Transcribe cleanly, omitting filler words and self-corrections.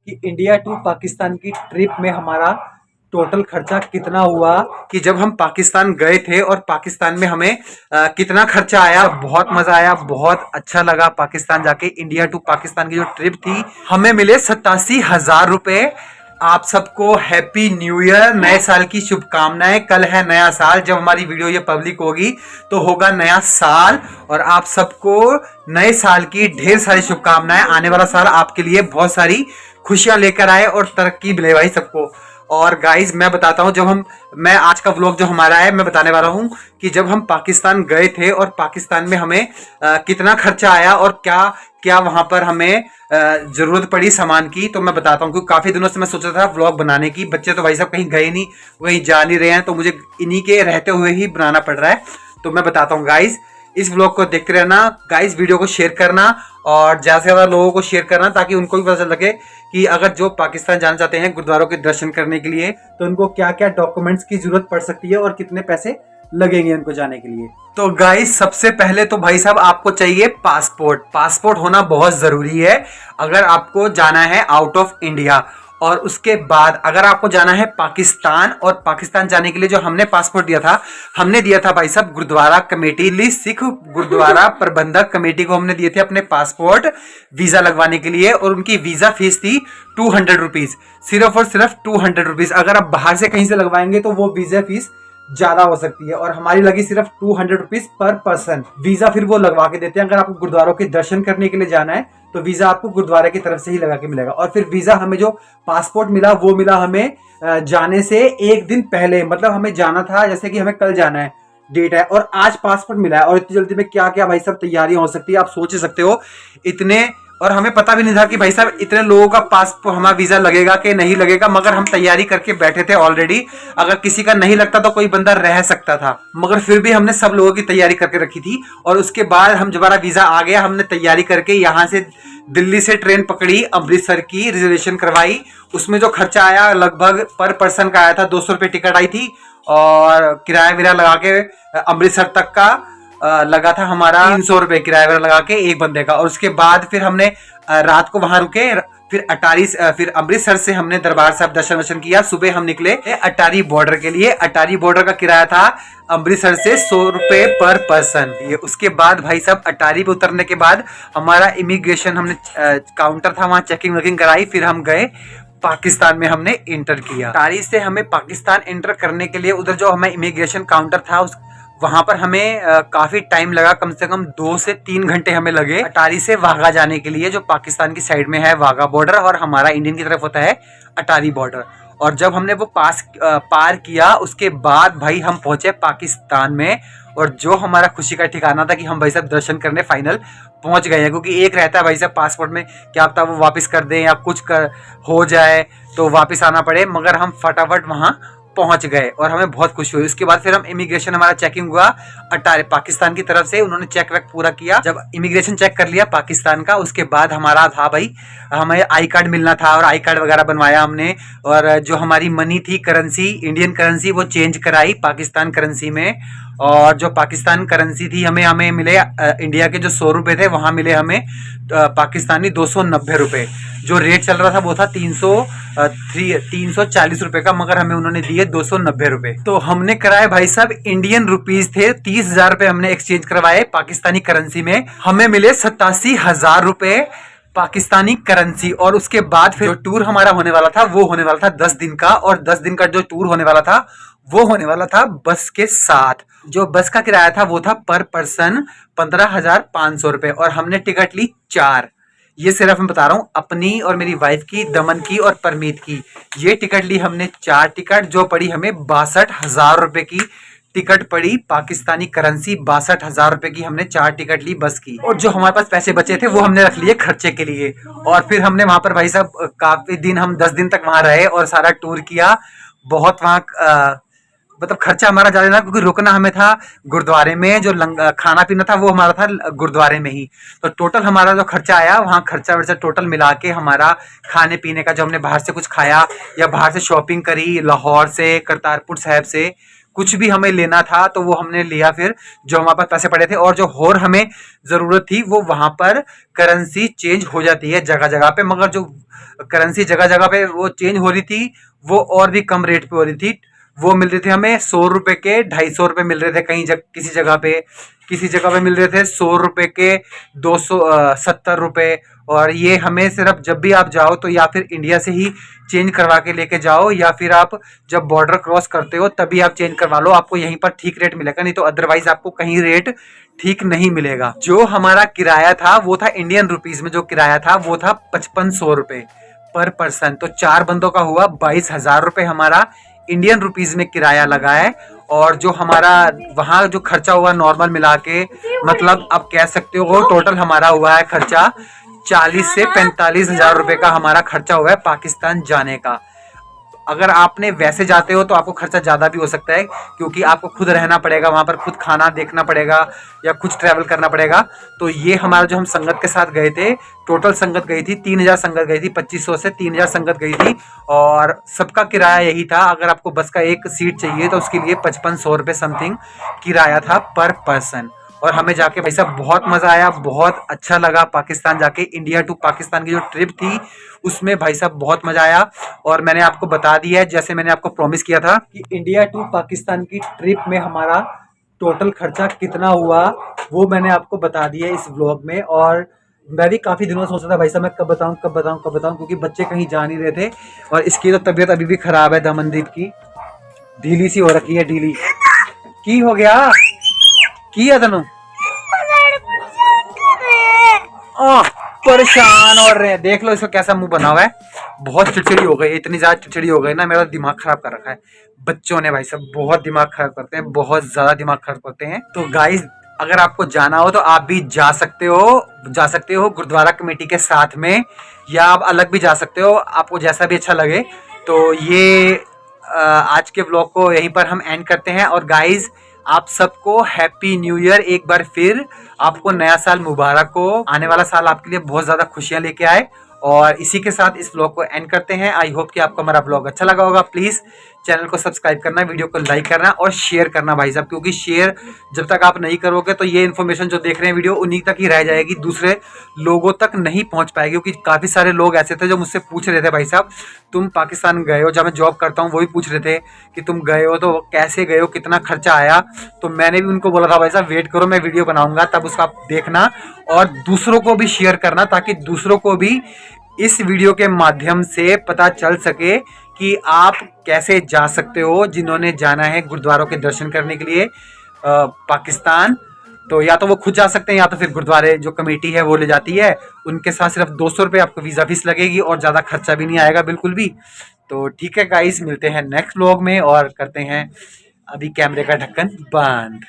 कि India to Pakistan की trip में हमारा टोटल खर्चा कितना हुआ। कि जब हम पाकिस्तान गए थे और पाकिस्तान में हमें कितना खर्चा आया। बहुत मजा आया, बहुत अच्छा लगा पाकिस्तान जाके। इंडिया टू पाकिस्तान की जो ट्रिप थी हमें मिले 87,000 रुपए। आप सबको हैप्पी न्यू ईयर, नए साल की शुभकामनाएं। कल है नया साल, जब हमारी वीडियो ये पब्लिक होगी तो होगा नया साल। और आप सबको नए साल की ढेर सारी शुभकामनाएं। आने वाला साल आपके लिए बहुत सारी खुशियां लेकर आए और तरक्की मिले भाई सबको। और गाइज मैं बताता हूँ, मैं आज का व्लॉग जो हमारा है मैं बताने वाला हूँ कि जब हम पाकिस्तान गए थे और पाकिस्तान में हमें कितना खर्चा आया और क्या क्या वहां पर हमें जरूरत पड़ी सामान की। तो मैं बताता हूँ, क्योंकि काफी दिनों से मैं सोच रहा था व्लॉग बनाने की। बच्चे तो भाई साहब कहीं गए नहीं, कहीं जा नहीं रहे हैं, तो मुझे इन्हीं के रहते हुए ही बनाना पड़ रहा है। तो मैं बताता हूँ गाइज, इस व्लॉग को देखते रहना गाइज, वीडियो को शेयर करना और ज्यादा से ज्यादा लोगों को शेयर करना, ताकि उनको भी पता चल सके कि अगर जो पाकिस्तान जाना चाहते हैं गुरुद्वारों के दर्शन करने के लिए, तो उनको क्या क्या डॉक्यूमेंट्स की जरूरत पड़ सकती है और कितने पैसे लगेंगे उनको जाने के लिए। तो गाइस सबसे पहले तो भाई साहब आपको चाहिए पासपोर्ट। पासपोर्ट होना बहुत जरूरी है अगर आपको जाना है आउट ऑफ इंडिया। और उसके बाद अगर आपको जाना है पाकिस्तान, और पाकिस्तान जाने के लिए जो हमने पासपोर्ट दिया था, हमने दिया था भाई साहब गुरुद्वारा कमेटी, सिख गुरुद्वारा प्रबंधक कमेटी को हमने दिए थे अपने पासपोर्ट वीजा लगवाने के लिए। और उनकी वीजा फीस थी 200 रुपीज, सिर्फ और सिर्फ 200 रुपीज। अगर आप बाहर से कहीं से लगवाएंगे तो वो वीजा फीस ज्यादा हो सकती है, और हमारी लगी सिर्फ 200 रुपीज पर पर्सन। वीजा फिर वो लगवा के देते हैं। अगर आपको गुरुद्वारों के दर्शन करने के लिए जाना है तो वीजा आपको गुरुद्वारे की तरफ से ही लगा के मिलेगा। और फिर वीजा हमें जो पासपोर्ट मिला वो मिला हमें जाने से एक दिन पहले। मतलब हमें जाना था, जैसे कि हमें कल जाना है, डेट है, और आज पासपोर्ट मिला है। और इतनी जल्दी में क्या क्या भाई सब तैयारियां हो सकती है आप सोच ही सकते हो। इतने, और हमें पता भी नहीं था कि भाई साहब इतने लोगों का पासपोर्ट हमारा वीजा लगेगा कि नहीं लगेगा, मगर हम तैयारी करके बैठे थे ऑलरेडी। अगर किसी का नहीं लगता तो कोई बंदा रह सकता था, मगर फिर भी हमने सब लोगों की तैयारी करके रखी थी। और उसके बाद हम जब वीजा आ गया, हमने तैयारी करके यहाँ से दिल्ली से ट्रेन पकड़ी, अमृतसर की रिजर्वेशन करवाई। उसमें जो खर्चा आया लगभग पर पर्सन का आया था 200 रुपये टिकट आई थी, और किराया विरा लगा के अमृतसर तक का लगा था हमारा 300 रुपये किराया लगा के एक बंदे का। और उसके बाद फिर हमने रात को वहां रुके, फिर फिर अमृतसर से हमने दरबार साहब दर्शन वर्शन किया। सुबह हम निकले अटारी बॉर्डर के लिए। अटारी बॉर्डर का किराया था अमृतसर से 100 रुपये पर पर्सन। ये उसके बाद भाई साहब अटारी पे उतरने के बाद हमारा इमिग्रेशन, हमने काउंटर था वहां चेकिंग वकिंग कराई, फिर हम गए पाकिस्तान में हमने इंटर किया। अटारी से हमें पाकिस्तान इंटर करने के लिए उधर जो हमें इमिग्रेशन काउंटर था वहां पर हमें काफी टाइम लगा, कम से कम 2 से 3 घंटे हमें लगे अटारी से वाघा जाने के लिए, जो पाकिस्तान की साइड में है वाघा बॉर्डर, और हमारा इंडियन की तरफ होता है अटारी बॉर्डर। और जब हमने वो पार किया उसके बाद भाई हम पहुंचे पाकिस्तान में। और जो हमारा खुशी का ठिकाना था कि हम भाई साहब दर्शन करने फाइनल पहुंच गए हैं। क्योंकि एक रहता है भाई साहब पासपोर्ट में, क्या पता वो वापस कर दें या कुछ हो जाए तो वापस आना पड़े, मगर हम फटाफट वहां पहुंच गए और हमें बहुत खुशी हुई। उसके बाद फिर हम इमिग्रेशन, हमारा चेकिंग हुआ अटारी पाकिस्तान की तरफ से, उन्होंने चेक वेक पूरा किया। जब इमिग्रेशन चेक कर लिया पाकिस्तान का, उसके बाद हमारा था भाई हमें आई कार्ड मिलना था, और आई कार्ड वगैरह बनवाया हमने। और जो हमारी मनी थी, करेंसी, इंडियन करेंसी, वो चेंज कराई पाकिस्तान करेंसी में। और जो पाकिस्तान करेंसी थी हमें मिले इंडिया के जो 100 रुपये थे, वहां मिले हमें पाकिस्तानी 290 रुपये। जो रेट चल रहा था वो था 340 रुपए का, मगर हमें उन्होंने दिए 290 रुपए। तो हमने कराए भाई साहब इंडियन रुपीज थे 30,000 रुपए हमने एक्सचेंज करवाए पाकिस्तानी करेंसी में। हमें मिले 87,000 रुपए पाकिस्तानी करेंसी। और उसके बाद फिर जो टूर हमारा होने वाला था वो होने वाला था 10 दिन का। और 10 दिन का जो टूर होने वाला था वो होने वाला था बस के साथ। जो बस का किराया था वो था पर पर्सन 15,500 रुपए, और हमने टिकट ली 4। ये सिर्फ मैं बता रहा हूँ अपनी और मेरी वाइफ की, दमन की और परमीत की। ये टिकट ली हमने 4 टिकट, जो पड़ी हमें 62,000 रुपए की टिकट पड़ी पाकिस्तानी करेंसी। 62,000 रुपए की हमने 4 टिकट ली बस की। और जो हमारे पास पैसे बचे थे वो हमने रख लिए खर्चे के लिए। और फिर हमने वहां पर भाई साहब काफी दिन, हम 10 दिन तक वहां रहे और सारा टूर किया। बहुत वहां मतलब खर्चा हमारा ज्यादा था, क्योंकि रुकना हमें था गुरुद्वारे में, जो खाना पीना था वो हमारा था गुरुद्वारे में ही। तो टोटल हमारा जो खर्चा आया वहाँ खर्चा वर्चा टोटल मिला के, हमारा खाने पीने का, जो हमने बाहर से कुछ खाया या बाहर से शॉपिंग करी, लाहौर से, करतारपुर साहिब से कुछ भी हमें लेना था तो वो हमने लिया, फिर जो हमारे पास पैसे पड़े थे। और जो और हमें जरूरत थी वो वहां पर करेंसी चेंज हो जाती है जगह जगह पे, मगर जो करेंसी जगह जगह पे वो चेंज हो रही थी वो और भी कम रेट पे हो रही थी। वो मिल रहे थे हमें 100 रुपए के 250 रुपए मिल रहे थे, किसी जगह पे मिल रहे थे 100 रुपए के 270 रुपए। और ये हमें सिर्फ जब भी आप जाओ तो या फिर इंडिया से ही चेंज करवा के लेके जाओ, या फिर आप जब बॉर्डर क्रॉस करते हो तभी आप चेंज करवा लो, आपको यहीं पर ठीक रेट मिलेगा, नहीं तो अदरवाइज आपको कहीं रेट ठीक नहीं मिलेगा। जो हमारा किराया था वो था इंडियन रुपीज में, जो किराया था वो था 5500 रुपए पर पर्सन। तो 4 बंदों का हुआ 22,000 रुपए हमारा इंडियन रुपीज में किराया लगा है। और जो हमारा वहाँ जो खर्चा हुआ नॉर्मल मिला के, मतलब आप कह सकते हो टोटल हमारा हुआ है खर्चा 40 से 45,000 रुपए का हमारा खर्चा हुआ है पाकिस्तान जाने का। अगर आपने वैसे जाते हो तो आपको खर्चा ज़्यादा भी हो सकता है, क्योंकि आपको खुद रहना पड़ेगा वहाँ पर, खुद खाना देखना पड़ेगा या कुछ ट्रैवल करना पड़ेगा। तो ये हमारा जो हम संगत के साथ गए थे, टोटल संगत गई थी 3000 संगत गई थी, 2500 से 3000 संगत गई थी। और सबका किराया यही था। अगर आपको बस का एक सीट चाहिए तो उसके लिए 5500 रुपये समथिंग किराया था पर पर्सन। और हमें जाके भाई साहब बहुत मजा आया, बहुत अच्छा लगा पाकिस्तान जाके। इंडिया टू पाकिस्तान की जो ट्रिप थी उसमें भाई साहब बहुत मजा आया। और मैंने आपको बता दिया है, जैसे मैंने आपको प्रॉमिस किया था कि इंडिया टू पाकिस्तान की ट्रिप में हमारा टोटल खर्चा कितना हुआ वो मैंने आपको बता दिया इस व्लॉग में। और मैं भी काफ़ी दिनों से सोच रहा था भाई साहब मैं कब बताऊं, क्योंकि बच्चे कहीं जा नहीं रहे थे। और इसकी तो तबीयत अभी भी खराब है, दमनदीप की ढीली सी हो रखी है, ढीली की हो गया की है तनु परेशान हो रहे हैं। देख लो इसका कैसा मुंह बना हुआ है, बहुत चिड़चिड़ी हो गई, इतनी ज्यादा चिड़चिड़ी हो गई ना, मेरा दिमाग खराब कर रखा है बच्चों ने। भाई सब बहुत दिमाग खराब करते हैं, बहुत ज्यादा दिमाग खराब करते हैं। तो गाइस अगर आपको जाना हो तो आप भी जा सकते हो गुरुद्वारा कमेटी के साथ में, या आप अलग भी जा सकते हो, आपको जैसा भी अच्छा लगे। तो ये आज के व्लॉग को यहीं पर हम एंड करते हैं। और गाइज आप सबको हैप्पी न्यू ईयर एक बार फिर, आपको नया साल मुबारक हो, आने वाला साल आपके लिए बहुत ज्यादा खुशियां लेके आए। और इसी के साथ इस व्लॉग को एंड करते हैं। आई होप कि आपको हमारा व्लॉग अच्छा लगा होगा। प्लीज चैनल को सब्सक्राइब करना, वीडियो को लाइक करना और शेयर करना भाई साहब, क्योंकि शेयर जब तक आप नहीं करोगे तो ये इन्फॉर्मेशन जो देख रहे हैं वीडियो उन्हीं तक ही रह जाएगी, दूसरे लोगों तक नहीं पहुंच पाएगी। क्योंकि काफी सारे लोग ऐसे थे जो मुझसे पूछ रहे थे भाई साहब तुम पाकिस्तान गए हो, जब मैं जॉब करता हूँ वो भी पूछ रहे थे कि तुम गए हो तो कैसे गए हो, कितना खर्चा आया। तो मैंने भी उनको बोला था भाई साहब वेट करो, मैं वीडियो बनाऊंगा तब उसका आप देखना और दूसरों को भी शेयर करना, ताकि दूसरों को भी इस वीडियो के माध्यम से पता चल सके कि आप कैसे जा सकते हो। जिन्होंने जाना है गुरुद्वारों के दर्शन करने के लिए पाकिस्तान, तो या तो वो खुद जा सकते हैं या तो फिर गुरुद्वारे जो कमेटी है वो ले जाती है। उनके साथ सिर्फ 200 रुपये आपको वीज़ा फीस लगेगी और ज़्यादा खर्चा भी नहीं आएगा बिल्कुल भी। तो ठीक है गाइस, मिलते हैं नेक्स्ट व्लॉग में और करते हैं अभी कैमरे का ढक्कन बंद।